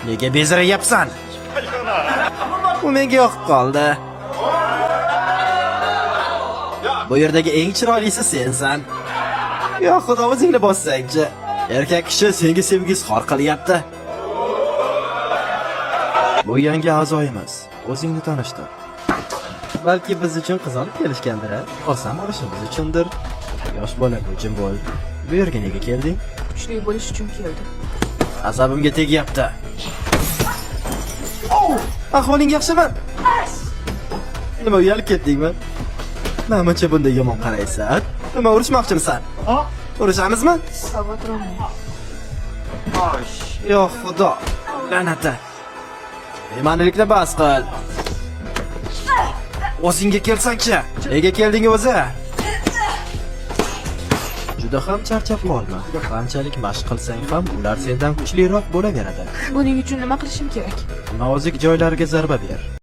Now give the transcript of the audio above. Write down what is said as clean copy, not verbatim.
Nega bezirayapsan? Bu menga yoqib qoldi. Bu yerdagi eng chiroylisi sensan. Yo, xudo o'zingni bossangchi. Erkak kishi senga sevgi izhor qilyapti. Bu yangi a'zoyimiz. O'zingni tanishtir. Balki biz uchun qiz olib kelishgandir, a? Olsam olishimiz uchundir. Yosh bola jim bo'l. Bu yerga nega kelding? Kuchli bo'lish uchun keldim. Asabimga tegyapti. Ahvoling yaxshimi? Nima uyalib ketdingmi? Namuncha bunday yomon qaraysan? Nima urishmoqchimisan? Urishamizmi? Xavotir olmang. Yo xudo, la'nati. Bema'nilikni bas qil. O'zingga kelsang-chi. Nega kelding o'zi? Juda ham charchab qolma. Qanchalik mashq qilsang ham ular sendan kuchliroq bo'laveradi. Buning uchun nima qilishim kerak? Nozik joylariga zarba ber.